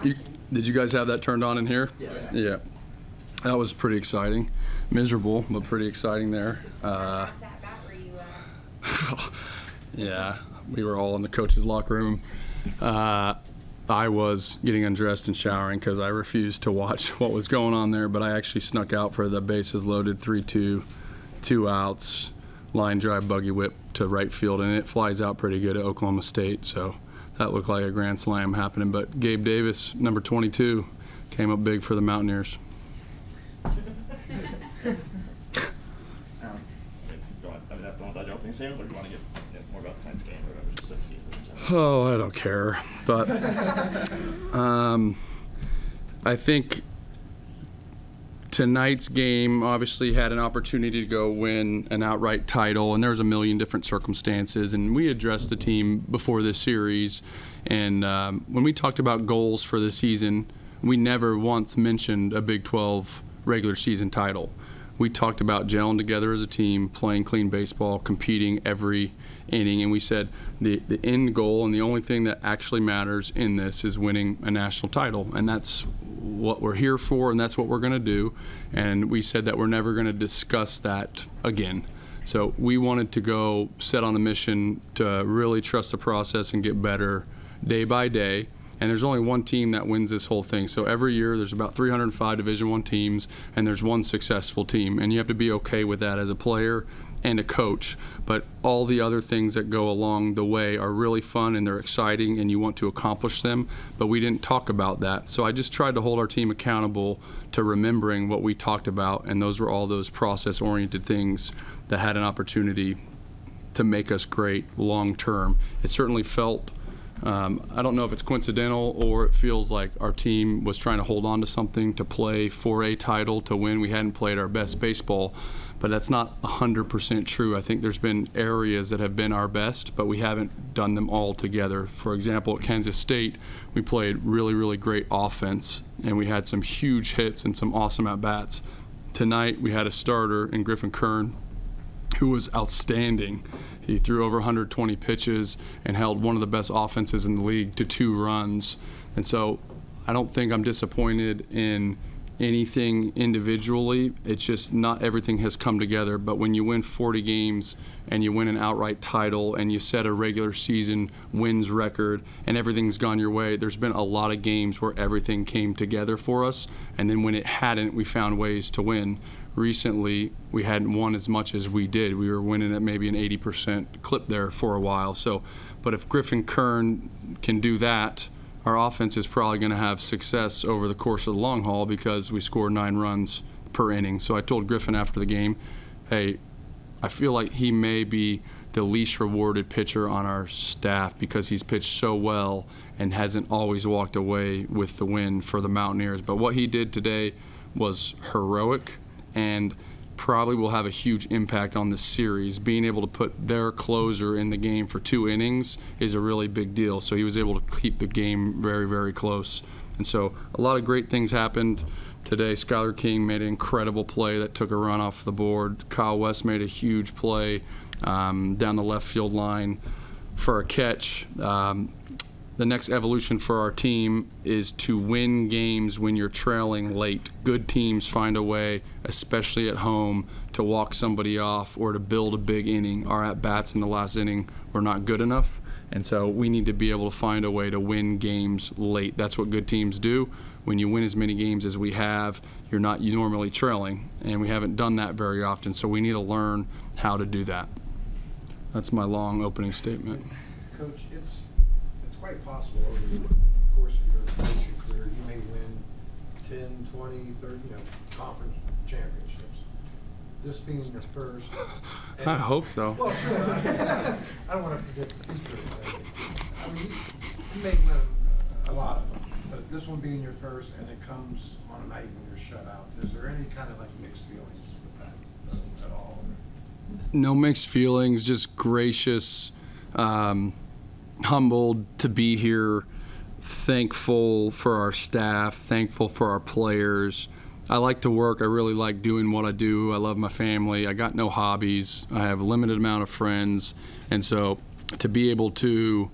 Did you guys have that turned on in here? Yeah. Yeah. That was pretty exciting. Miserable, but pretty exciting there. How sat back were you Yeah, we were all in the coach's locker room. I was getting undressed and showering because I refused to watch what was going on there, but I actually snuck out for the bases loaded 3-2, 2 outs, line drive buggy whip to right field, and it flies out pretty good at Oklahoma State, so that looked like a grand slam happening. But Gabe Davis, number 22, came up big for the Mountaineers. That your opening statement, or do you want to get more about tonight's game or whatever, just that season in general? Oh, I don't care. But I think tonight's game obviously had an opportunity to go win an outright title, and there's a million different circumstances. And we addressed the team before this series. And when we talked about goals for the season, we never once mentioned a Big 12 regular season title. We talked about gelling together as a team, playing clean baseball, competing every inning, and we said the end goal and the only thing that actually matters in this is winning a national title, and that's what we're here for, and that's what we're going to do. And we said that we're never going to discuss that again. So we wanted to go set on a mission to really trust the process and get better day by day. And there's only one team that wins this whole thing. So every year there's about 305 Division I teams, and there's one successful team. And you have to be okay with that as a player and a coach. But all the other things that go along the way are really fun and they're exciting and you want to accomplish them. But we didn't talk about that. So I just tried to hold our team accountable to remembering what we talked about. And those were all those process-oriented things that had an opportunity to make us great long term. It certainly felt I don't know if it's coincidental or it feels like our team was trying to hold on to something to play for a title to win. We hadn't played our best baseball, but that's not 100% true. I think there's been areas that have been our best, but we haven't done them all together. For example, at Kansas State, we played really, really great offense, and we had some huge hits and some awesome at-bats. Tonight, we had a starter in Griffin Kern who was outstanding. He threw over 120 pitches and held one of the best offenses in the league to 2 runs. And so I don't think I'm disappointed in anything individually. It's just not everything has come together. But when you win 40 games and you win an outright title and you set a regular season wins record and everything's gone your way, there's been a lot of games where everything came together for us. And then when it hadn't, we found ways to win. Recently, we hadn't won as much as we did. We were winning at maybe an 80% clip there for a while. So, but if Griffin Kern can do that, our offense is probably going to have success over the course of the long haul because we score 9 runs per inning. So I told Griffin after the game, hey, I feel like he may be the least rewarded pitcher on our staff because he's pitched so well and hasn't always walked away with the win for the Mountaineers. But what he did today was heroic and probably will have a huge impact on this series. Being able to put their closer in the game for 2 innings is a really big deal. So he was able to keep the game very, very close. And so a lot of great things happened today. Skylar King made an incredible play that took a run off the board. Kyle West made a huge play down the left field line for a catch. The next evolution for our team is to win games when you're trailing late. Good teams find a way, especially at home, to walk somebody off or to build a big inning. Our at-bats in the last inning were not good enough, and so we need to be able to find a way to win games late. That's what good teams do. When you win as many games as we have, you're not normally trailing, and we haven't done that very often, so we need to learn how to do that. That's my long opening statement. Coach, it's quite possible over the course of your coaching career you may win 10, 20, 30, conference championships. This being your first. I hope so. Well, sure. I don't want to predict the future. I mean, you may win a lot of them, but this one being your first and it comes on a night when you're shut out, is there any kind of like mixed feelings with that at all? No mixed feelings, just gracious, humbled to be here, thankful for our staff, thankful for our players. I like to work. I really like doing what I do. I love my family. I got no hobbies. I have a limited amount of friends. And so to be able to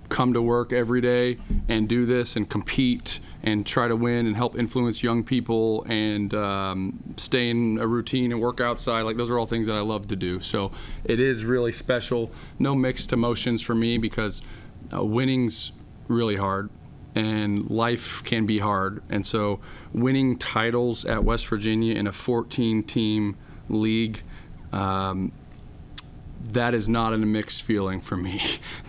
come to work every day and do this and compete and try to win and help influence young people and stay in a routine and work outside. Like, those are all things that I love to do. So it is really special. No mixed emotions for me, because winning's really hard and life can be hard. And so winning titles at West Virginia in a 14-team league, that is not a mixed feeling for me.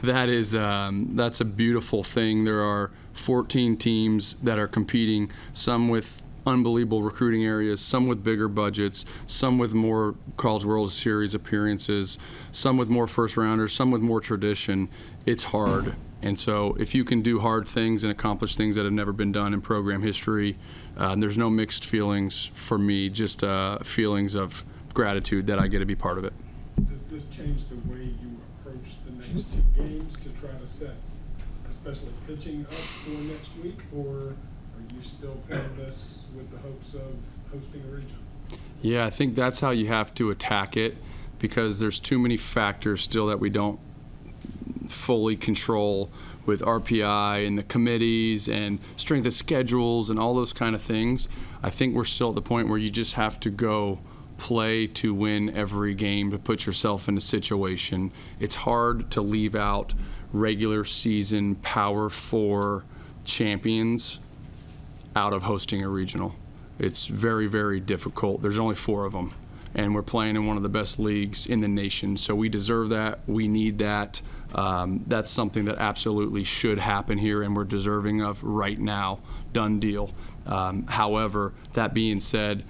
That's a beautiful thing. There are 14 teams that are competing, some with unbelievable recruiting areas, some with bigger budgets, some with more College World Series appearances, some with more first rounders, some with more tradition. It's hard. And so if you can do hard things and accomplish things that have never been done in program history, there's no mixed feelings for me, just feelings of gratitude that I get to be part of it. Does this change the way you approach the next two games to try to set, especially pitching up for next week, or are you still playing this with the hopes of hosting a region? Yeah, I think that's how you have to attack it, because there's too many factors still that we don't fully control with RPI and the committees and strength of schedules and all those kind of things. I think we're still at the point where you just have to go play to win every game, to put yourself in a situation. It's hard to leave out regular season Power 4 champions out of hosting a regional. It's very, very difficult. There's only 4 of them, and we're playing in one of the best leagues in the nation, so we deserve that. We need that. That's something that absolutely should happen here, and we're deserving of right now. Done deal. However, that being said,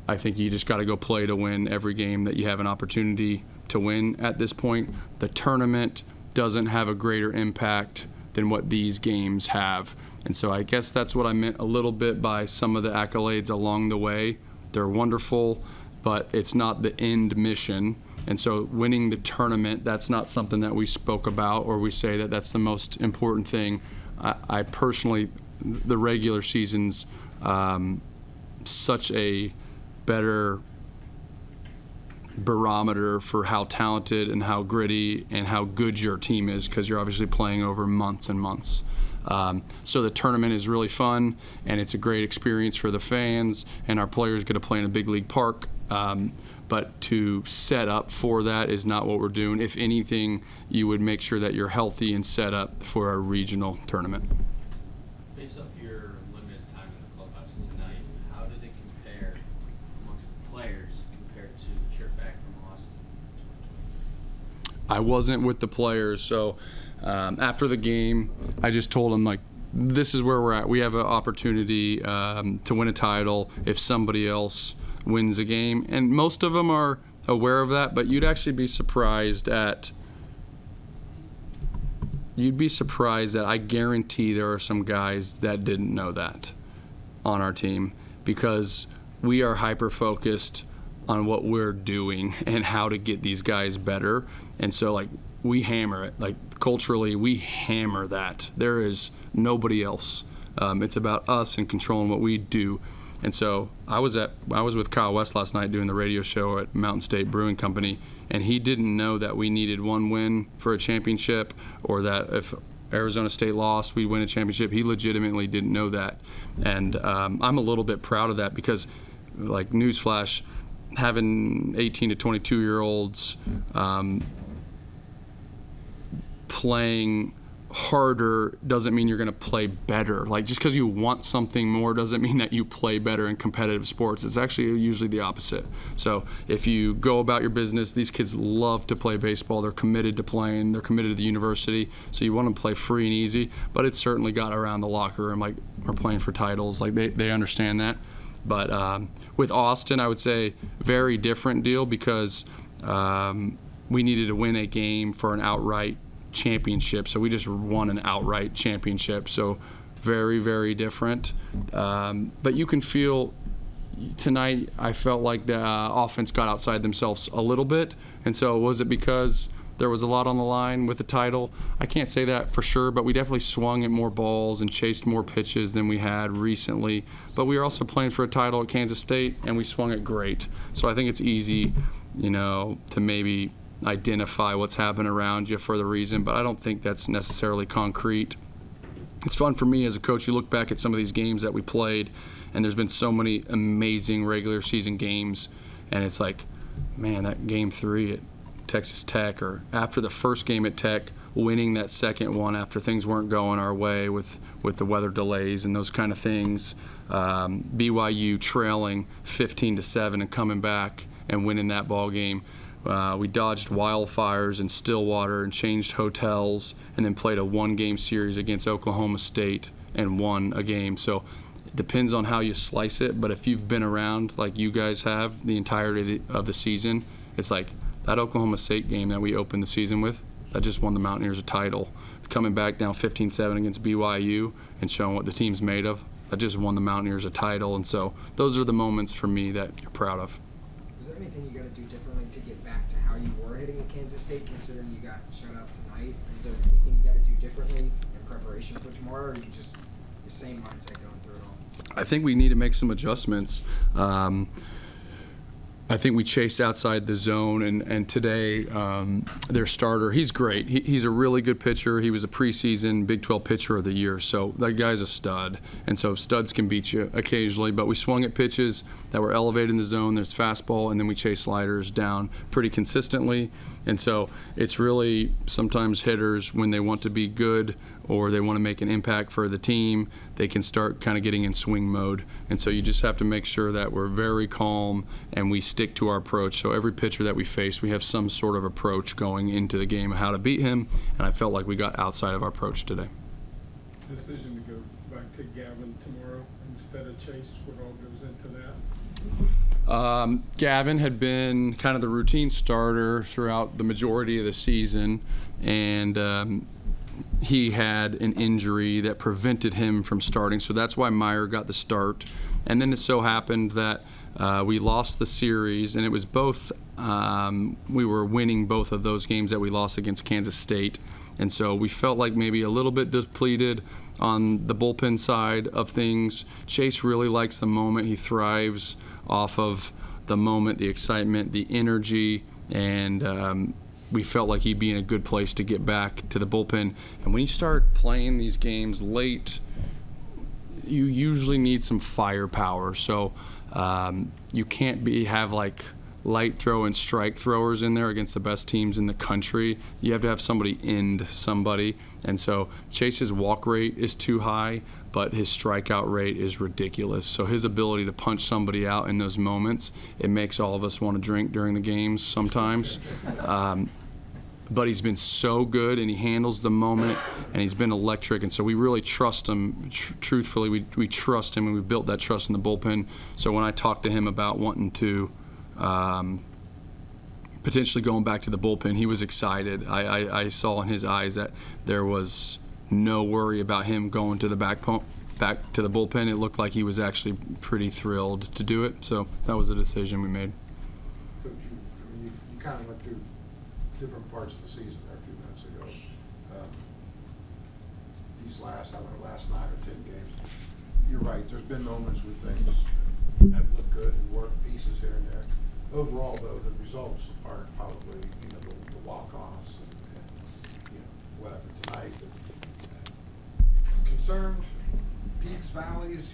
I think you just got to go play to win every game that you have an opportunity to win at this point. The tournament doesn't have a greater impact than what these games have. And so I guess that's what I meant a little bit by some of the accolades along the way. They're wonderful, but it's not the end mission. And so winning the tournament, that's not something that we spoke about or we say that that's the most important thing. I personally, the regular season's such a better barometer for how talented and how gritty and how good your team is, because you're obviously playing over months and months. So the tournament is really fun, and it's a great experience for the fans, and our players get to play in a big league park. But to set up for that is not what we're doing. If anything, you would make sure that you're healthy and set up for a regional tournament. Based off your limited time in the clubhouse tonight, how did it compare amongst the players compared to the trip back from Austin? I wasn't with the players, so after the game, I just told them, like, this is where we're at. We have an opportunity to win a title if somebody else wins a game, and most of them are aware of that, but you'd be surprised that I guarantee there are some guys that didn't know that on our team, because we are hyper-focused on what we're doing and how to get these guys better. And so, like, we hammer it. Like, culturally, we hammer that. There is nobody else. It's about us and controlling what we do. And so I was with Kyle West last night doing the radio show at Mountain State Brewing Company, and he didn't know that we needed one win for a championship, or that if Arizona State lost, we'd win a championship. He legitimately didn't know that. And I'm a little bit proud of that, because, like, newsflash, having 18 to 22-year-olds playing harder doesn't mean you're going to play better. Like, just because you want something more doesn't mean that you play better in competitive sports. It's actually usually the opposite. So if you go about your business, these kids love to play baseball. They're committed to playing. They're committed to the university. So you want them to play free and easy. But it's certainly got around the locker room, like, we're playing for titles. Like, they understand that. But with Austin, I would say very different deal, because we needed to win a game for an outright championship, so we just won an outright championship, so very, very different. But you can feel tonight, I felt like the offense got outside themselves a little bit. And so was it because there was a lot on the line with the title? I can't say that for sure, but we definitely swung at more balls and chased more pitches than we had recently. But we were also playing for a title at Kansas State, and we swung it great. So I think it's easy, to maybe identify what's happened around you for the reason, but I don't think that's necessarily concrete. it's fun for me as a coach. You look back at some of these games that we played, and there's been so many amazing regular season games, and it's like, man, that game 3 at Texas Tech, or after the first game at Tech, winning that second one after things weren't going our way with the weather delays and those kind of things. BYU trailing 15-7 and coming back and winning that ball game. We dodged wildfires in Stillwater and changed hotels, and then played a 1-game series against Oklahoma State and won a game. So it depends on how you slice it, but if you've been around like you guys have the entirety of the season, it's like that Oklahoma State game that we opened the season with, that just won the Mountaineers a title. Coming back down 15-7 against BYU and showing what the team's made of, that just won the Mountaineers a title. And so those are the moments for me that you're proud of. Is there anything you got to do differently to get back to how you were hitting at Kansas State, considering you got shut out tonight? Is there anything you got to do differently in preparation for tomorrow, or are you just the same mindset going through it all? I think we need to make some adjustments. I think we chased outside the zone, and today their starter, he's great. He's a really good pitcher. He was a preseason Big 12 pitcher of the year, so that guy's a stud. And so studs can beat you occasionally, but we swung at pitches that were elevated in the zone. There's fastball, and then we chase sliders down pretty consistently. And so it's really sometimes hitters, when they want to be good or they want to make an impact for the team, they can start kind of getting in swing mode. And so you just have to make sure that we're very calm and we stick to our approach. So every pitcher that we face, we have some sort of approach going into the game, how to beat him, and I felt like we got outside of our approach today. Decision to go back to Gavin tomorrow instead of Chase, what all goes into that? Gavin had been kind of the routine starter throughout the majority of the season, and he had an injury that prevented him from starting, so that's why Meyer got the start. And then it so happened that we lost the series, and it was both, we were winning both of those games that we lost against Kansas State, and so we felt like maybe a little bit depleted on the bullpen side of things. Chase really likes the moment. He thrives off of the moment, the excitement, the energy, and we felt like he'd be in a good place to get back to the bullpen. And when you start playing these games late, you usually need some firepower. So you can't have like light throw and strike throwers in there against the best teams in the country. You have to have somebody end somebody. And so Chase's walk rate is too high, but his strikeout rate is ridiculous. So his ability to punch somebody out in those moments, it makes all of us want to drink during the games sometimes. But he's been so good, and he handles the moment, and he's been electric, and so we really trust him. Truthfully, we trust him, and we built that trust in the bullpen. So when I talked to him about wanting to potentially going back to the bullpen, he was excited. I saw in his eyes that there was no worry about him going to the back to the bullpen. It looked like he was actually pretty thrilled to do it. So that was a decision we made. Coach, you kind of went through different parts of the season there a few minutes ago. These last 9 or 10 games, you're right, there's been moments where things have looked good and worked pieces here and there. Overall, though, the results are probably, the walk-offs and whatever tonight. Concerned, peaks, valleys,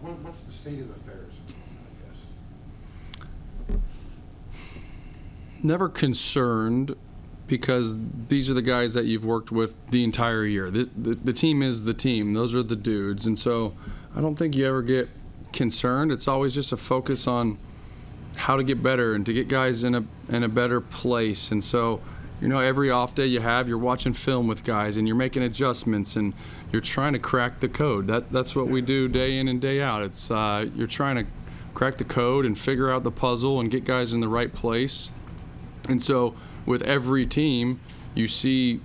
what's the state of affairs, I guess? Never concerned, because these are the guys that you've worked with the entire year. The team is the team. Those are the dudes. And so I don't think you ever get concerned. It's always just a focus on how to get better and to get guys in a better place. And so, every off day you're watching film with guys and you're making adjustments and you're trying to crack the code. That's what we do day in and day out. It's you're trying to crack the code and figure out the puzzle and get guys in the right place. And so with every team, you see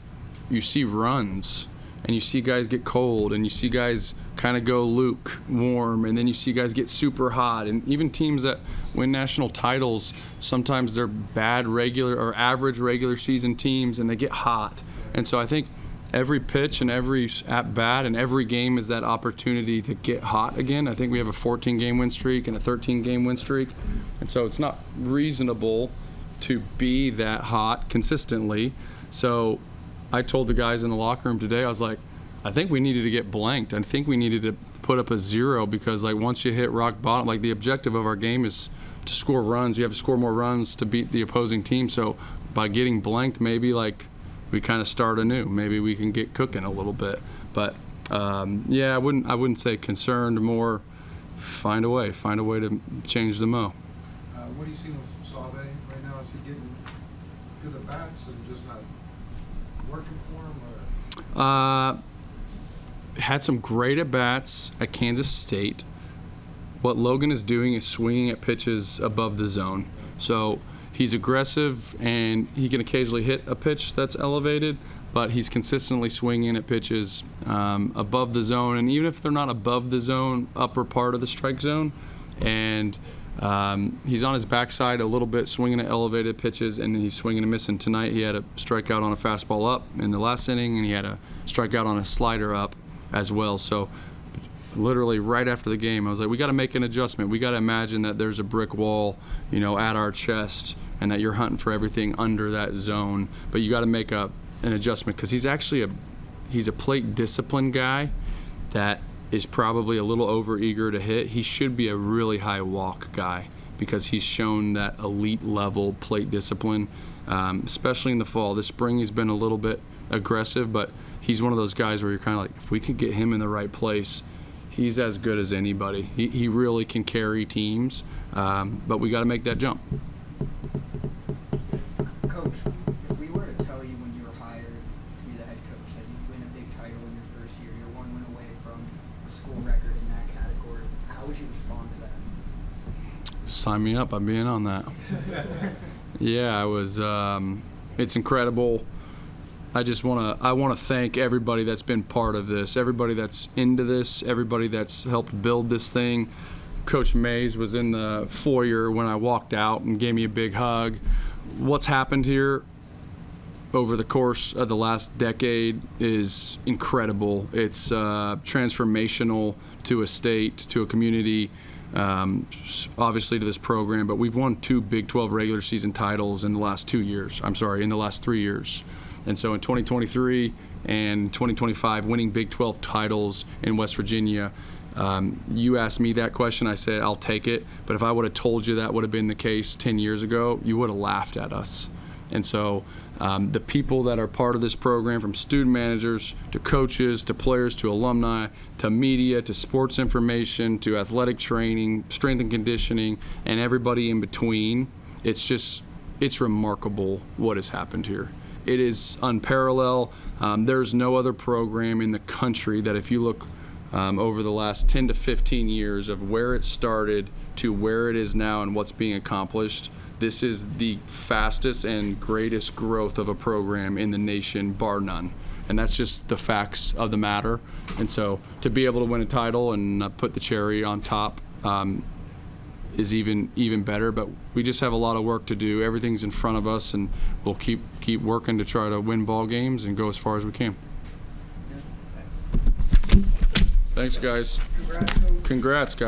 runs, and you see guys get cold, and you see guys kind of go lukewarm, and then you see guys get super hot. And even teams that win national titles, sometimes they're bad regular or average regular season teams, and they get hot. And so I think every pitch and every at bat and every game is that opportunity to get hot again. I think we have a 14-game win streak and a 13-game win streak, and so it's not reasonable to be that hot consistently. So I told the guys in the locker room today, I was like, I think we needed to get blanked. I think we needed to put up a 0 because, like, once you hit rock bottom, like, the objective of our game is to score runs. You have to score more runs to beat the opposing team. So by getting blanked, maybe, like, we kind of start anew. Maybe we can get cooking a little bit. But yeah, I wouldn't say concerned. More find a way to change the mo. What do you see with Sabe right now? Is he getting good at bats and just not working for him? Or? Had some great at bats at Kansas State. What Logan is doing is swinging at pitches above the zone. So he's aggressive and he can occasionally hit a pitch that's elevated, but he's consistently swinging at pitches above the zone, and even if they're not above the zone, upper part of the strike zone. And he's on his backside a little bit, swinging at elevated pitches, and he's swinging and missing. Tonight he had a strikeout on a fastball up in the last inning, and he had a strikeout on a slider up as well. So literally right after the game, I was like, we got to make an adjustment. We got to imagine that there's a brick wall, you know, at our chest, and that you're hunting for everything under that zone. But you got to make an adjustment because he's actually he's a plate discipline guy that is probably a little over eager to hit. He should be a really high walk guy because he's shown that elite level plate discipline, especially in the fall. This spring he's been a little bit aggressive, but he's one of those guys where you're kind of like, if we could get him in the right place, he's as good as anybody. He really can carry teams, but we got to make that jump. Coach, if we were to tell you when you were hired to be the head coach that you'd win a big title in your first year, you're 1 win away from a school record in that category, how would you respond to that? Sign me up. I'm being on that. Yeah, I was. It's incredible. I want to thank everybody that's been part of this, everybody that's into this, everybody that's helped build this thing. Coach Mays was in the foyer when I walked out and gave me a big hug. What's happened here over the course of the last decade is incredible. It's transformational to a state, to a community, obviously to this program, but we've won 2 Big 12 regular season titles in the last 2 years. In the last 3 years. And so in 2023 and 2025, winning Big 12 titles in West Virginia, you asked me that question, I said, I'll take it. But if I would have told you that would have been the case 10 years ago, you would have laughed at us. And so the people that are part of this program, from student managers to coaches to players to alumni to media to sports information to athletic training, strength and conditioning, and everybody in between, it's remarkable what has happened here. It is unparalleled. There's no other program in the country that, if you look over the last 10 to 15 years of where it started to where it is now and what's being accomplished, this is the fastest and greatest growth of a program in the nation, bar none. And that's just the facts of the matter. And so to be able to win a title and put the cherry on top is even better, but we just have a lot of work to do. Everything's in front of us, and we'll keep working to try to win ball games and go as far as we can. Thanks, guys. Congrats, Coach. Congrats, guys.